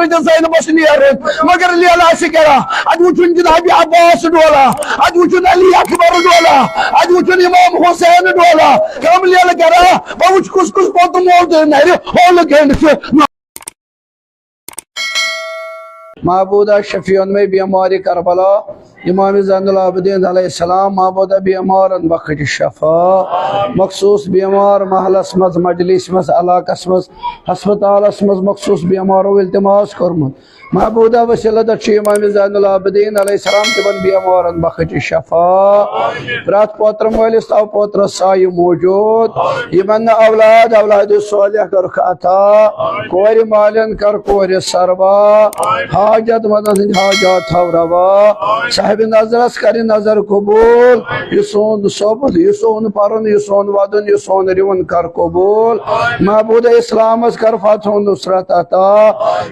जैन बस मगर लेला क्या अद वुन जनाब अब्बास डोला अद वुन अली अकबर डोला अद वुन इमाम हुसैन डोला कम लेल करा बह वुच कुस कुस पोत मोल नर होल गंड महबूदा शफीन में बीमारी करबला इमाम ज़ैनुल आबिदीन अलैहिस्सलाम महबूदा बीमार बखट शफा मखसूस बीमार महलस मज मजलिस मज इलाकस मज हस्पतालस मज मखसूस बीमारो इल्तिमास कर्मुत महबूदा वसीलत इमाम ज़ैनुल आबिदीन अलैहिस्सलाम तिबन बीमार बखट शफा प्रत पोत्र मलिस तव पोत्र साय मौजूद यमन औलाद औलाद सोलिह कर अता कोर मालन कर कोर सरवा हाजत मदन हाजत थवरवा साहिब नजरस कर नजर कबूल यह सोन सोबत यह सोन परन यह सोन वदन यह सोन रिवन कर कबूल महबूद इस्लाम कर फतह नुसरत अता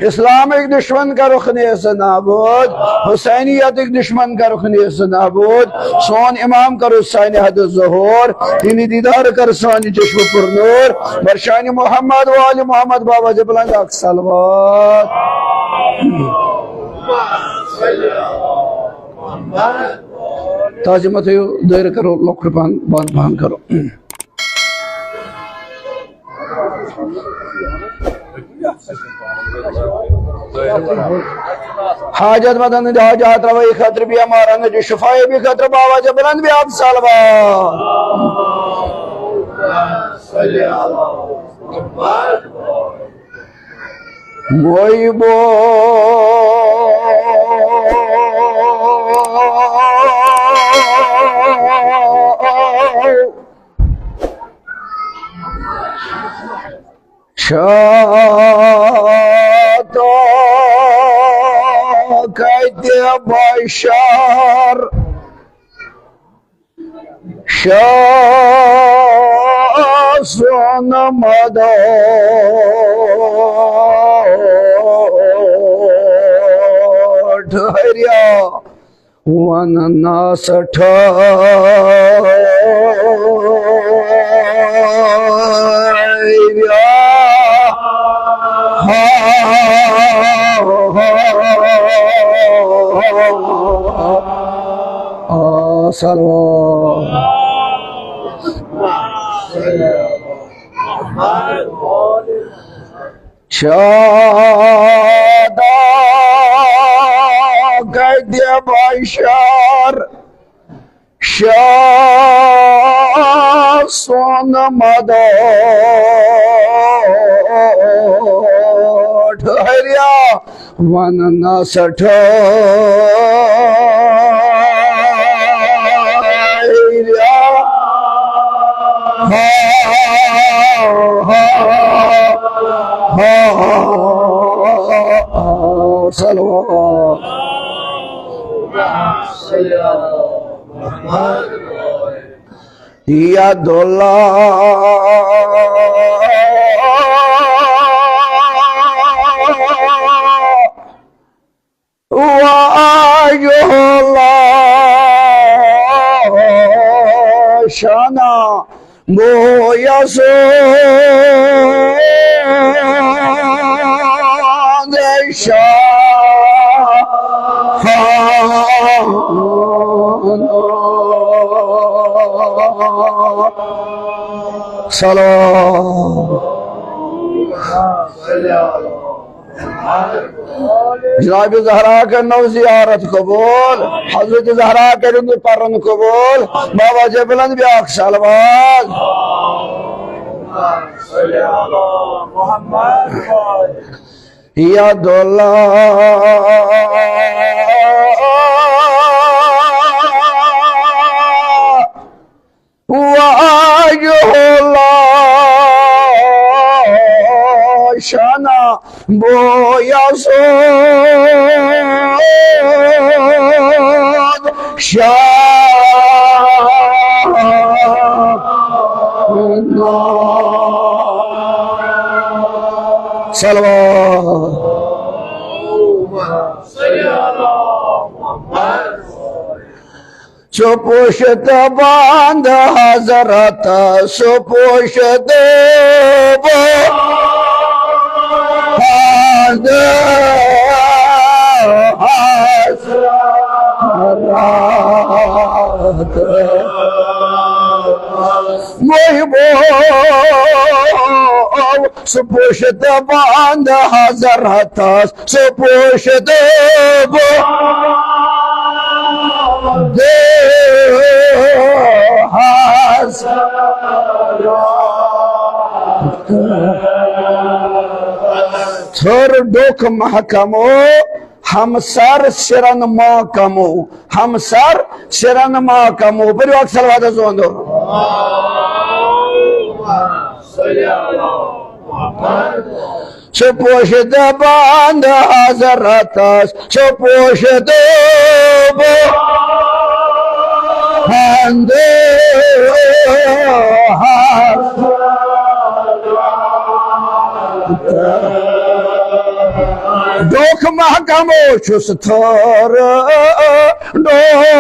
इस्लामिक दुश्मन का रुख नेस नाबूद हुसैनियत दुश्मन का रुख नेस नाबूद सोन इमाम कर हुसैन हद ज़हूर तीन दीदार कर सोन चश्म पुरनूर बरशान मोहम्मद वाल मोहम्मद बाबा जबलंग अक्सलवात ताजिमत देर करो लोक बंद बंद करो हाजत मदन हाजत रवै खतर भी हमारा जो शफाए भी खतर बाबा जबरन भी आप सालवा वही बो शातो कहते बशर शासन मदो ठहरिया वन नासठ शादा गद्य बशर शासन मदो ठहरिया वन नासठ या दोला वायोला शाना बोया सो देशा जनाब ज़हरा कर नौ ज़ियारत कबूल हज़रत ज़हरा कर परन कबूल बाबा जबलन भी आख सलवात या दोला शाना बोया सो सुपोषित बांध हजरत सुपोषित बांध रात मोहिबो सुपोषित बांध हजरतास सुपोषित दे थर डोक महकमो हमसर सिरन महकमो हमसर सिरन महकमो पर अक्सर वादा जोंदो सुपोषित बांध हजरतास सुपोषित बांध डोक महकमो छुस थर डोक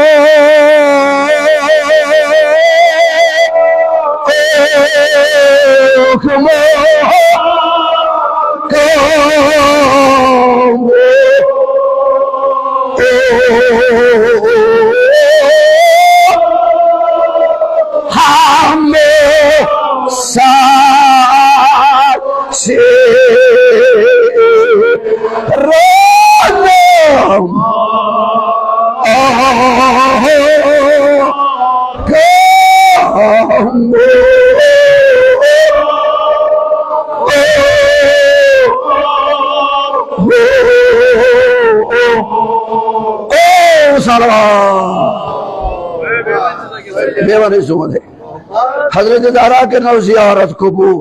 हजरत ज़हरा के नौ ज़ियारत कबूल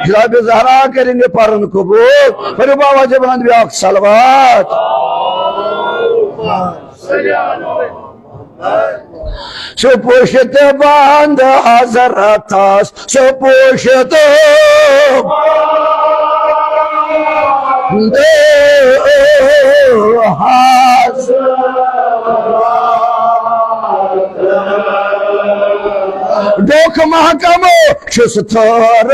जनाब ज़हरा करेंगे परन कबूल फिर बाबा जबरन भी आख सलवात सुपोषित बांध हजरतास सुपोषित डोक महकमो छुस थर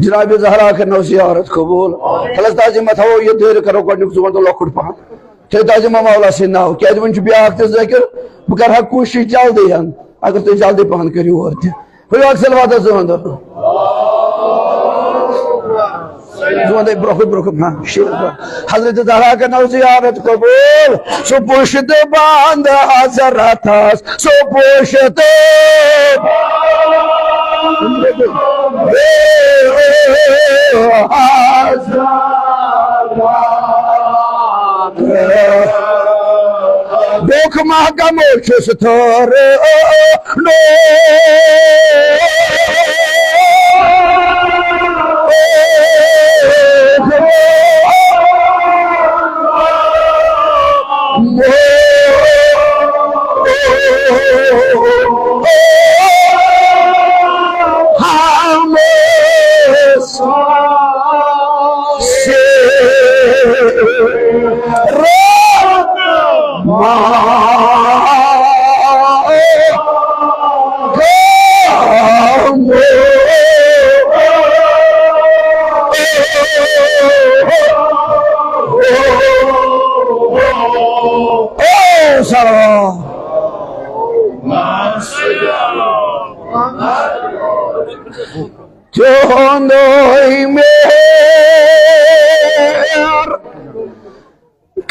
जनाब ज़हरा के नौ ज़ियारत कबूल खलस ताजी मत हो ये देर करो गोडनुक जुवन तो लखुट पहन थे ताजी मौला से ना हो क्या वन ब्याक तो ज़िक्र बह कर कोशिश जल्दी अगर तुम जल्दी पहन करियो और फिर अक्सर वादा जुवन दो जुवन दे ब्रोख ब्रोख हां हजरत ज़हरा के नौ ज़ियारत कबूल सुपोषित बांध हजरतास सुपोषित डोक महकमो छुस थर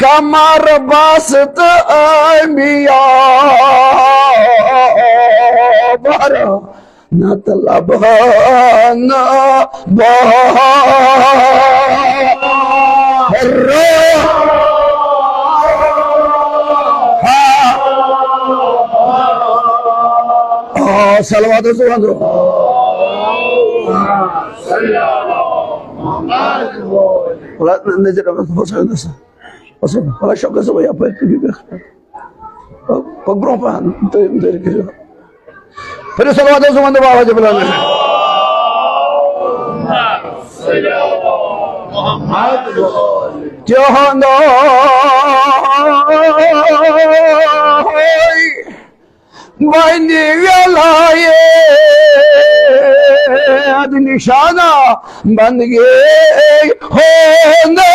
कमर बस्त मिया बर न तलब न सलवात Olha só que eu sou apa itu juga. Pogrompa dari kita. Pada salawat semua tu bawa je belakang. Johan bandi galaye ad nishana bandge honde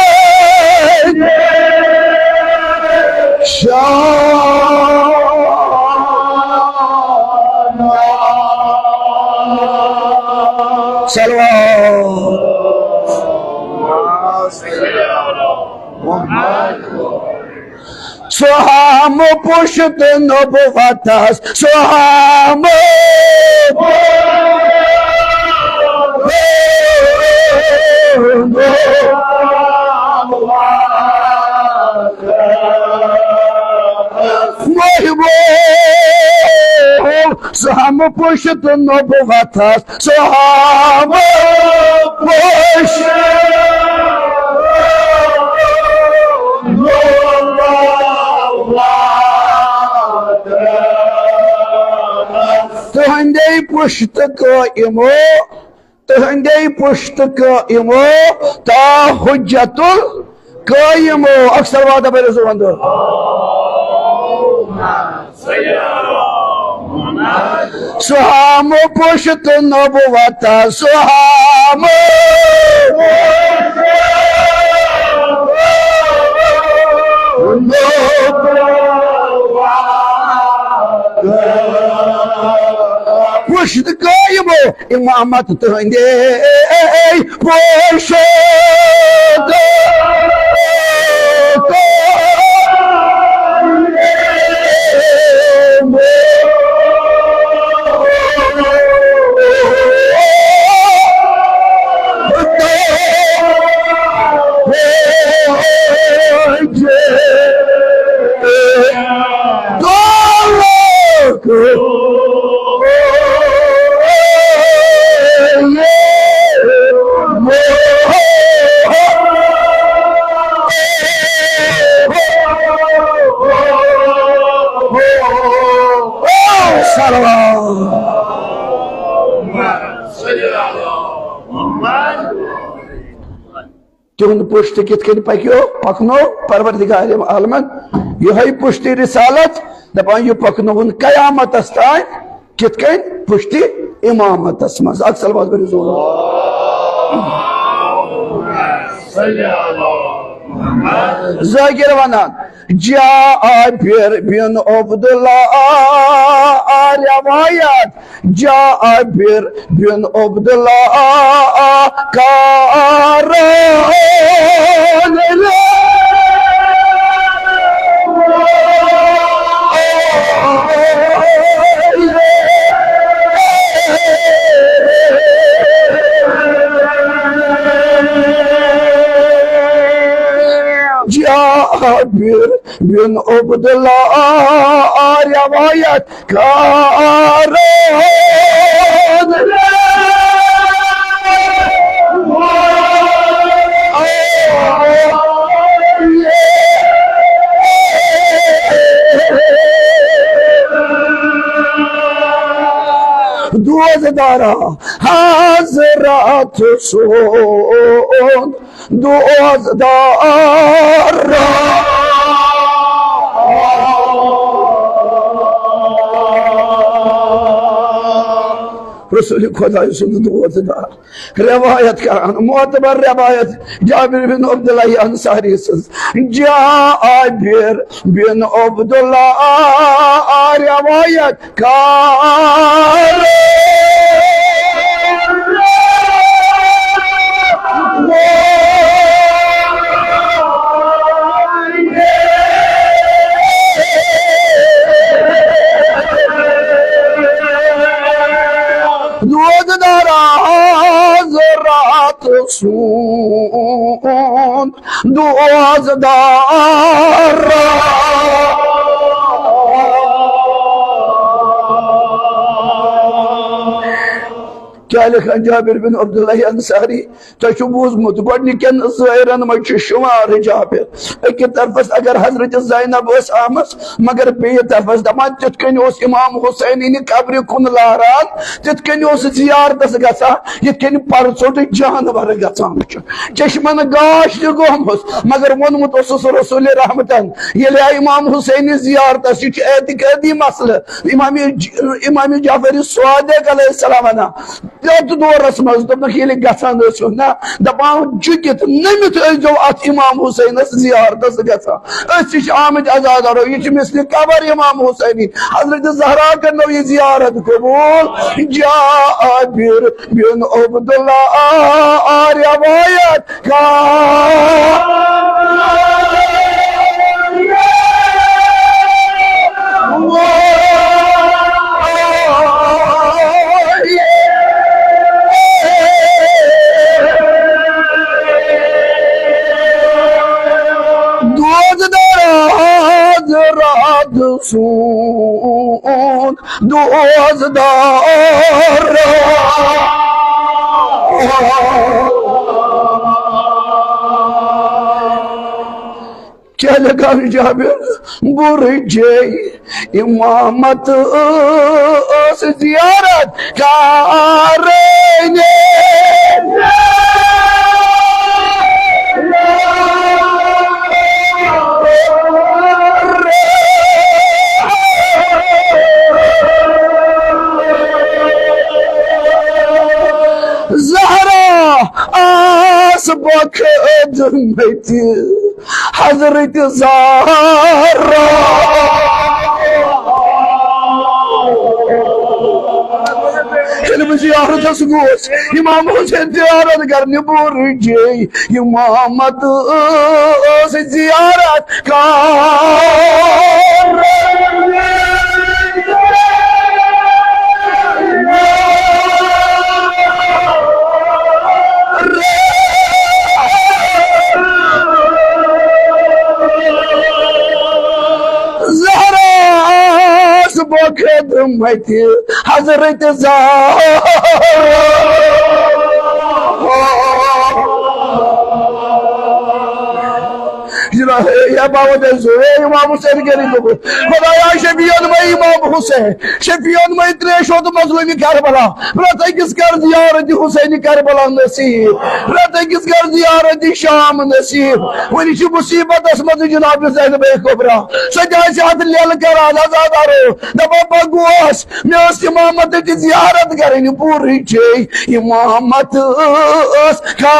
Soham pusht nubuvatas, soham soham pusht nubuvatas, soham Tuhandei pusht ka imo, tuhandei pusht ka imo, ta hujjatul ka imo. Aksar wada beri zubandu. Sohamu pusht nubuwata, sohamu pusht ka imo, imamat tuhandei pusht Tühün pushti kitken pakyo, pakno, parvardigari alman, yuhay pushti risalat, dapan yu paknogun kayamat astay, kitken pushti imamat asmaz. Ak salvat verizullah. Zagirvanan, Jabir bin Abdullah rivayet, Jabir bin Abdullah karan Jabir bin Abdullah rivayet karan Duazedara Hazrat Son Duazedara Resulü Koda'yı sundu duazedara Rivayet kan muatabar rivayet Cabir bin Abdullah Ansarisiz Cabir bin Abdullah rivayet kan Duazedara Hazrat सून दोजदार क्या लिखा जाबिर बिन अब्दुल्लाह अंसारी तो बूजमुत गोडनिकन ज़ाहिरन मज शुमार जाबिर एक तरफस अगर हजरत ज़ैनब आमस मगर बे तरफस दपान तिथ कन इमाम हुसैन कब्र कुन लहरान तिथ कन जियारतस गसा यिथ कन परसो जानवर गसान चश्मन गाश गोमुस मगर वोनमुत रसूल रहमतन ये इमाम हुसैन जियारतस एतिकादी मसल इमाम जाफर स्वादिक अलैहिस्सलाम दौरस मज गसान ना दपान झुकित नमित अत इमाम हुसैन जियारतस गसान आमद आजादारो यह मिसल कबर इमाम हुसैनी हजरत ज़हरा करनो यह जियारत कबूल जाबिर बिन अब्दुल्लाह रिवायत का सून दोजदार क्या लगा जाबिर बुरी जे इमामत जियारत करेंगे हजरत ज़हरा जियारत गोस इमाम हुसैन जियारत करने बुर जे इमामत जियारत का हजरत या बाबा इमाम हुसैन के खुदाया शफीउन में इमाम हुसैन शफीउन में त्रेशो तो मजलूमी करबला रत किस कर जियारत हुसैन करबला नसीब रत किस कर जियारत शाम नसीब वनी मुसीबत मज जनाब ज़ैनब कुबरा सजाय हाथ लेल कर आजादारो दबा गोस मे इमामत की जियारत करनी पूरी छे इमामत का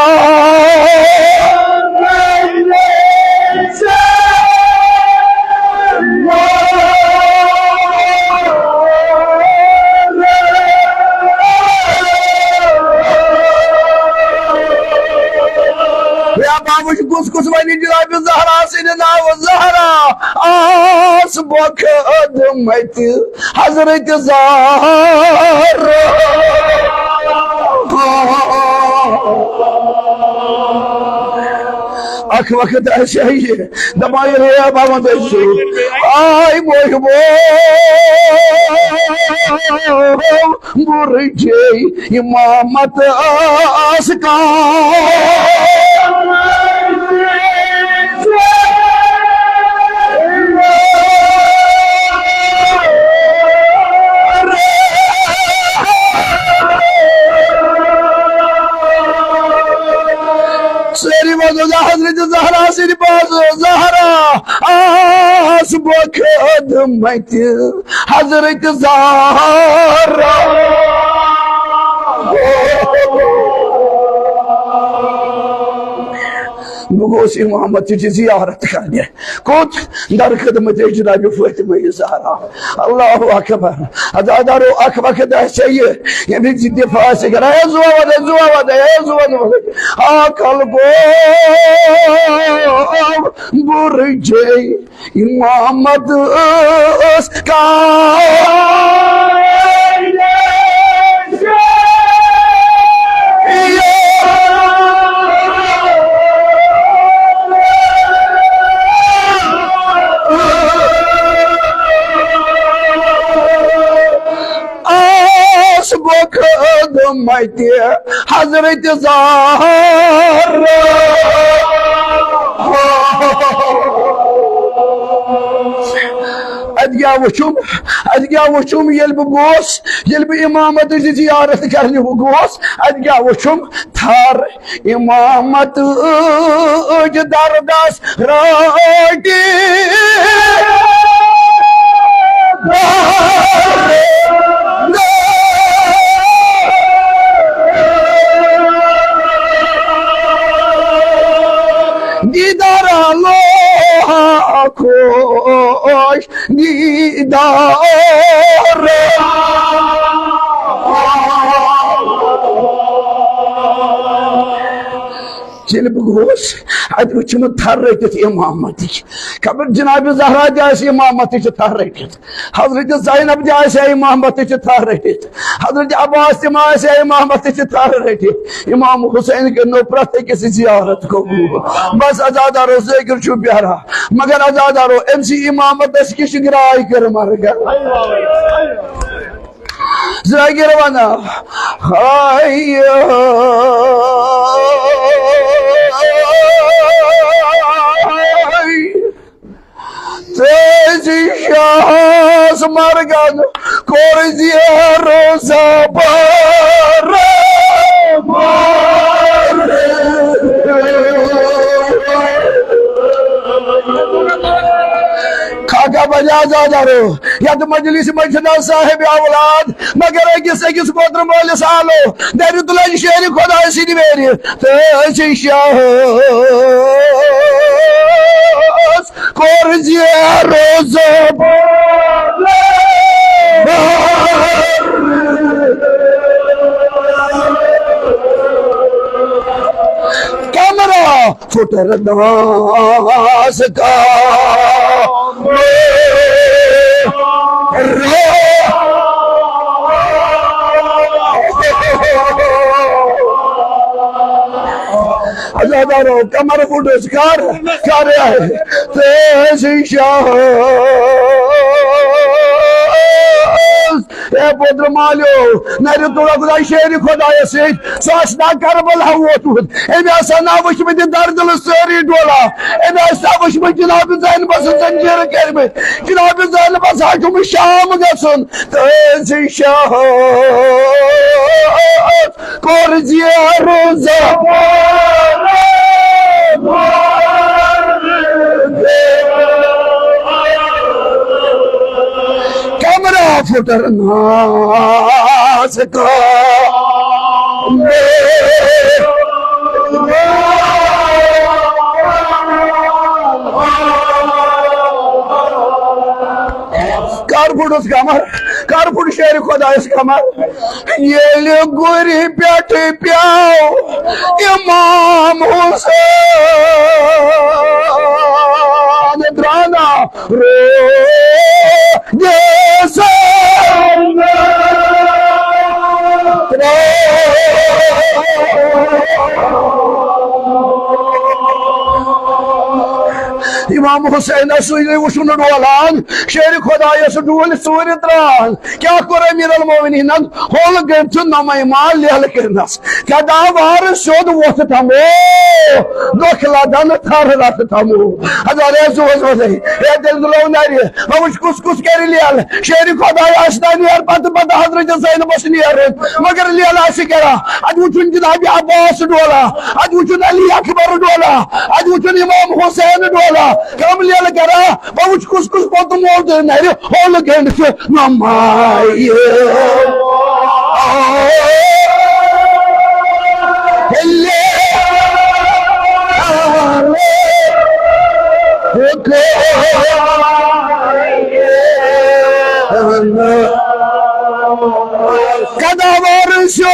कुछ वनी जनाब ज़हरा से नाव ज़हरा आस बखदम हजरत ज़हरा अख वक्त ऐसे ही है दबाई रे बाबा देसु आई मोह बुरी जे इमामत आसका हजरत ज़हरा से ज़हरा आस बखदम हजरत ज़हरा गोस इमामत की जियारत करने कोत दर खदमत जनाब फातिमा ज़हरा अल्लाह अकबर अदादारो अख वक्त चाहिए ये भी दिफा से करा है जुआ आकल गो बुर जे इमामत का उम्मत हजरत ज़हरा अदग्या वुचुम ये गोस ये इमामत जियारत करने गोस अदग्या वुचुम थर इमामत दरगास रागी दीदार अल्लाह खोश दीदार जिल गोस अत वुचम थर रटित इमामत खबर जनाब ज़हरा इमामत थर रटित हजरत ज़ैनब इमामत थर रटित हजरत अब्बास इमामत थर रटित इमाम हुसैन के नो प्रत अकिस जियारत कबूल बस अजादारो ज़िक्र छु प्यारा मगर अजादारो एमसी इमामत किश गिराय कर मर गया ज़ागिर वना तेजी शास मरगन कोरिजिया रोजा पर खाका बजा जादारो यद मजलिस मजदा साहिब औलाद मगर अकिस कोत्र मोलिस आलो दर तुलन शेर खुदा सिद मेरी तेजी शास कोरिजिया रोजा कैमरा फुटर दास का अजादारो कमर फुटस कर रहा है तेजी पुत्र मालियो नर तुला खुदा शेर खुदा सना करबला वोतमुत अमे ना वुचमत दर्दल सारी डोला अमे वुचमत जनाब ज़ैनबस जंजीर कर्म जनाब ज़ैनबस हकुम शाम गसन तेजी शाह कोर जियारो कैमरा फुटर नास का कारफुटस कमर कारफुट शेर खुदायस कमर ये गुरी पेट प्याओ इमाम हुसैन द्राना रो जैसे इमाम हुसैन वुन डोलान शेर खुदायस डूल सूर त्रान क्या कर अमीर अलमोमिनीन होल गो नमय माल लहल करनस कदावार सोद वोथ थमो दुख लदन थर रथ थमो हजारे जोज वजह ए दिल दुलो नारी वुच कुस कुस कर लहल शेर खुदाय आसना नियर पत पत हजरत ज़ैनबस नियर मगर लहल आस करा अज वुचन जनाब अब्बास डोला अज वुचन अली अकबर डोला अज वुचन इमाम हुसैन डोला कम लिया करा बहुत कुछ कुछ बहुत मोड़ दे नहीं होल गेंद से नमाई कदावर शो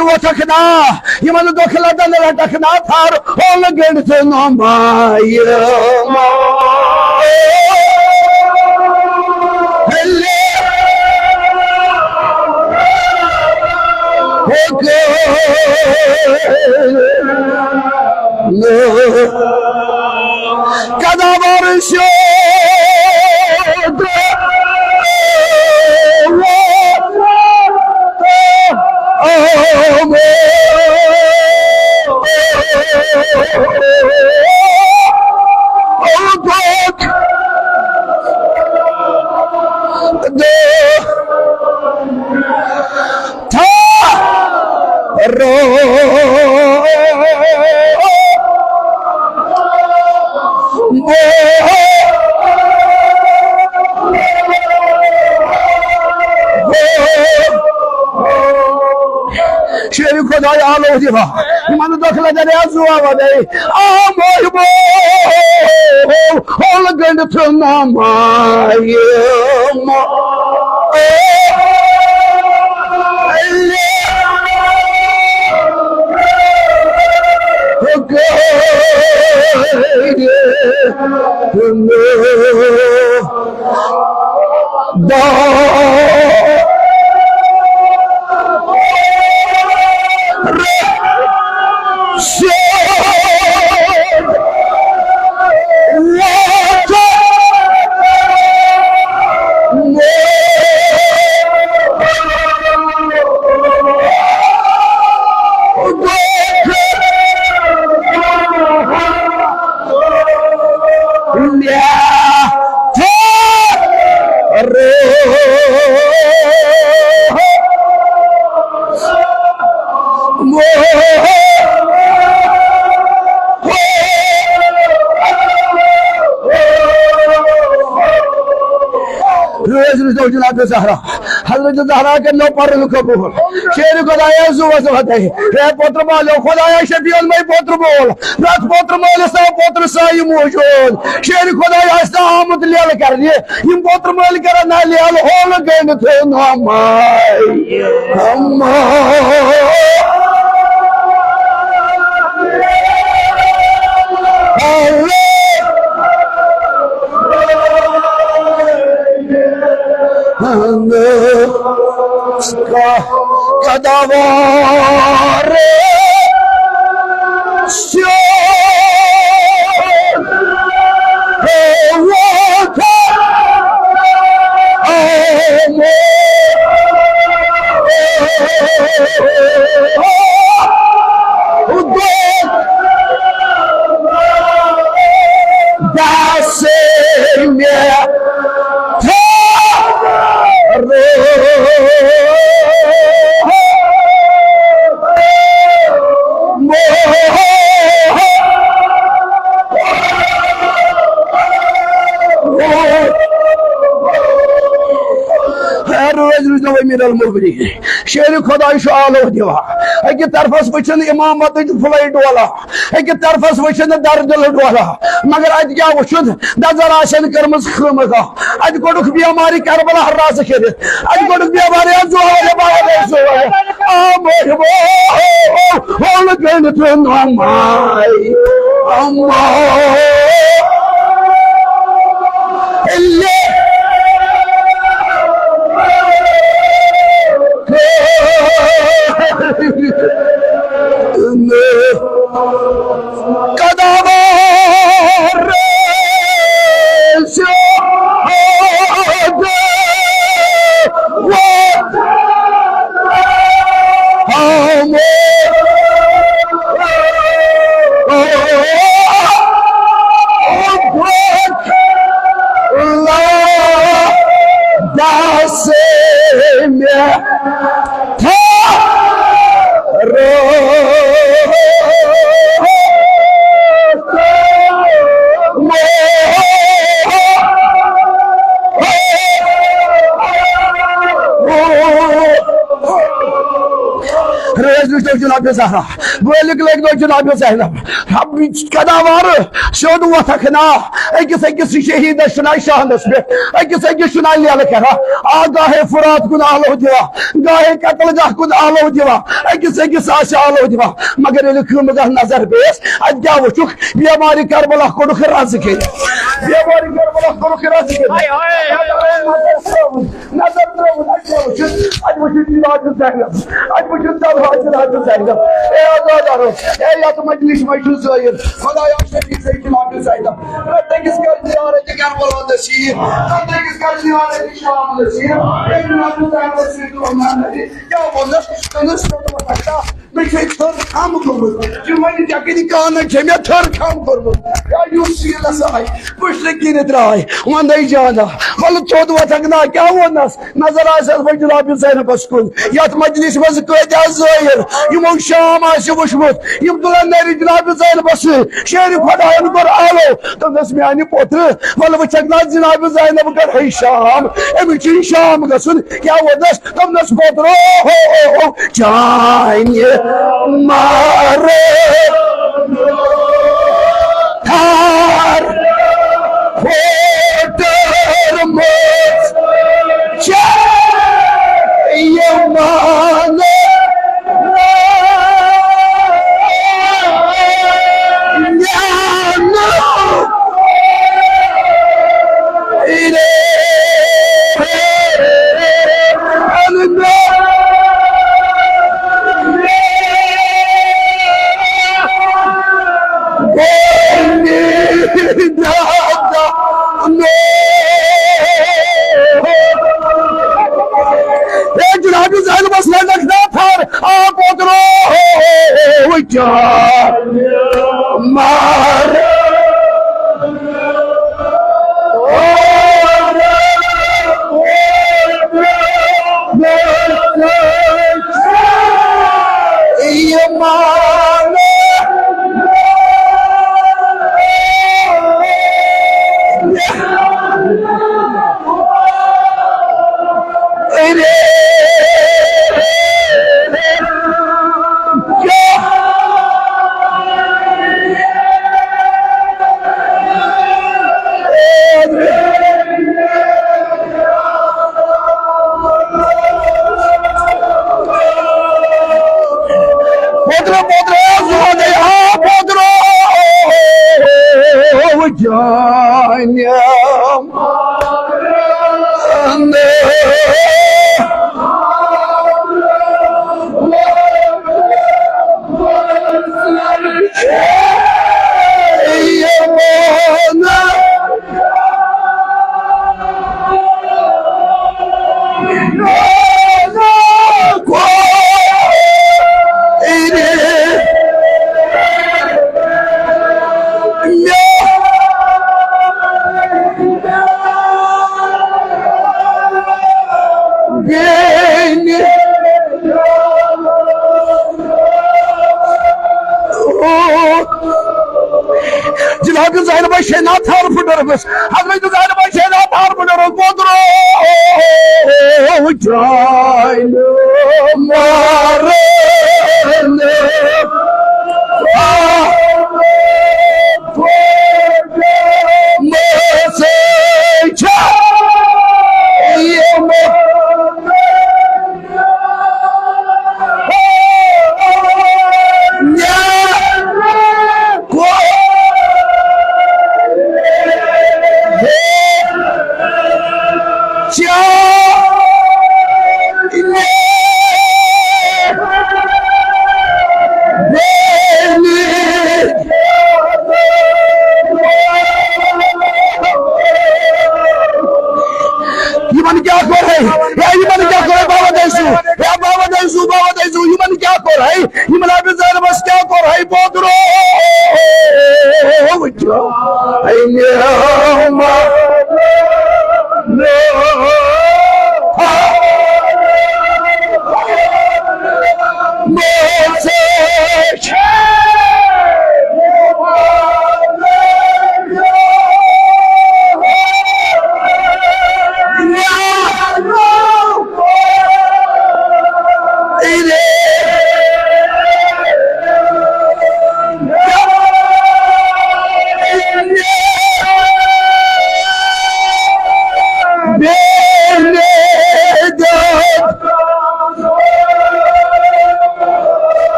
वठकना यमन दोखला दन लटकना थार होल गेंद से नो माय cada varışıyor Şeri kodayı ağlı diyor. İmanı dokula dene azuva vadey. Amoy bo. Ola gönde tunamayım. हजरत ज़हरा के नो पर कबूल शेर खुदाया जुवस होते है पुत्र बोलो खुदाया शफीउल में पुत्र बोल रत पुत्र मोल सा पुत्र साई मौजूद शेर खुदाया आमद लेल कर दिए यम पुत्र मोल कर ना लेल होल गन थे ना माय अम्मा Kadavare शेर खुदाई आलो दिवा अकि तरफस वचन इमामत फ्लाइट वाला अकि तरफस वचन दर्दल वाला मगर अत क्या वुन नजर आशन कर्म खमगा अत गोडुक बेमारी करबला हरास कर अत गोडुक बेमारी Wishnu Janabi Zahra, Boilik like no Janabi Zainab, Kadavar, Shodu Watakana, I guess Shahi the Shunai Shahanas, I guess Shunai Alakara, Agahe Furat Kun Alodiva, Gahe Katalaja Kun Alodiva, I guess Asha Alodiva, Magarel Kumaga Nazar base, I Gavachuk, Yamari Karbala Kodukaraziki, Yamari Karbala Kodukaraziki, Nazar I wish you not to say them. I wish you not to say them. Hey, my English, my shoes are here. What I actually say to not to say them. Nothing is going to the carnival on the sea. Nothing is going to the shop on the sea. If you not to that, let's see to a man. Yeah, on this, which makes her come over. You might be taking the gun and came your turn come over. You see the side. Push the kid dry. One day, Jana. Well, told what I can go on us. Nazara says, what you love you say about school. Yet my English was a great as here. You won't show my Shibushmut. You do not marry the love you say about school. Share what I am got all. Don't let me any potter. Well, which I not the love you say never got a sham. Every chin sham. Yeah, what this? Don't let's go. Oh, John, Mare Tar Portermos Yamane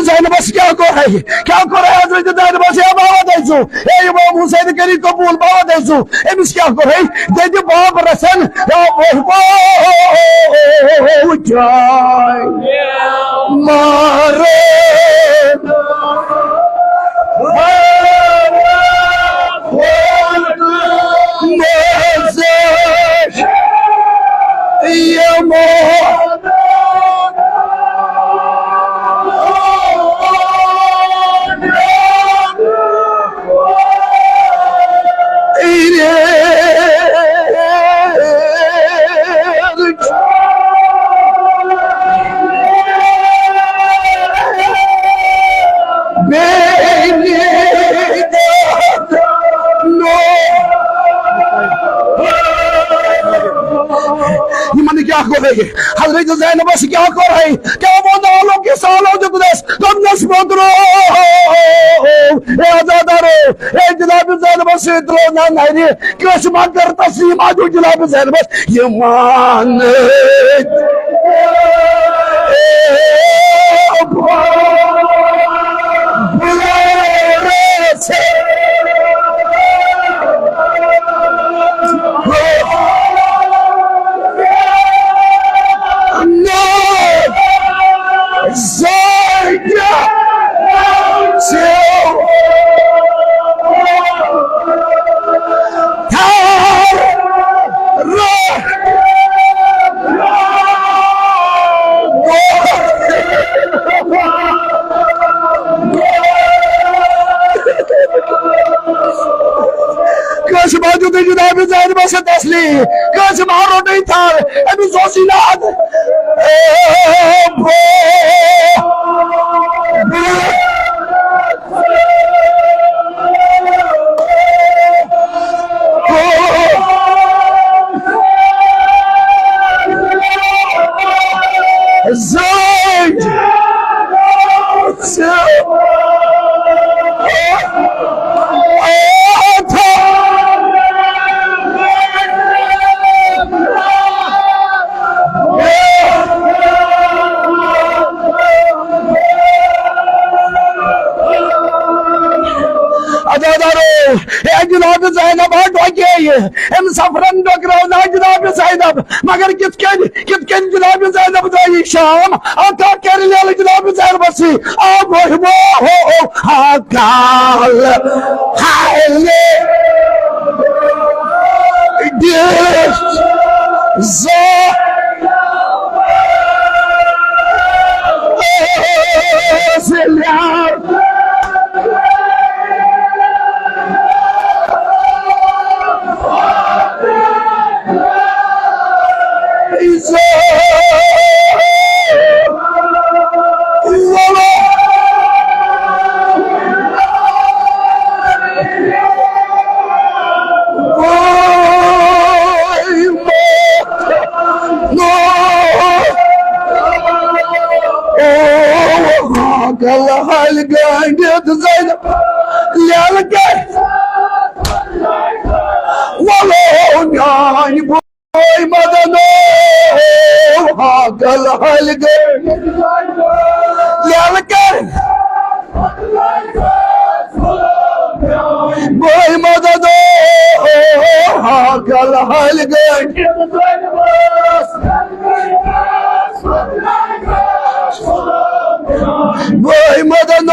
Zainab's क्या कर है हजरत Zainab's या बाबा देसु ए इमाम हुसैन करी कबूल बाबा देसु amiss क्या कर है दे दे बाप रसन या वो जाय मारे हजरत ज़ैनब से क्या कर रही क्या वो नालों के सालों जो गुदस तुम नस्बतरो ए आजादारो ए जनाब ज़ैनब से तो ना नहीं क्यों शुमा कर तस्लीम आजू जनाब ज़ैनब ये मान जनाब ज़ैनब से तस्ली कस मारो नहीं था अभी सोसीनाद जनाब ज़ैनब एम सफरन डोकरावना जनाब ज़ैनब मगर कितकन जनाब ज़ैनब दाई शाम आता कर ले जनाब ज़ैनब से अब वो हो हाकाल हाले दिस ज़ो Boy, mother, no,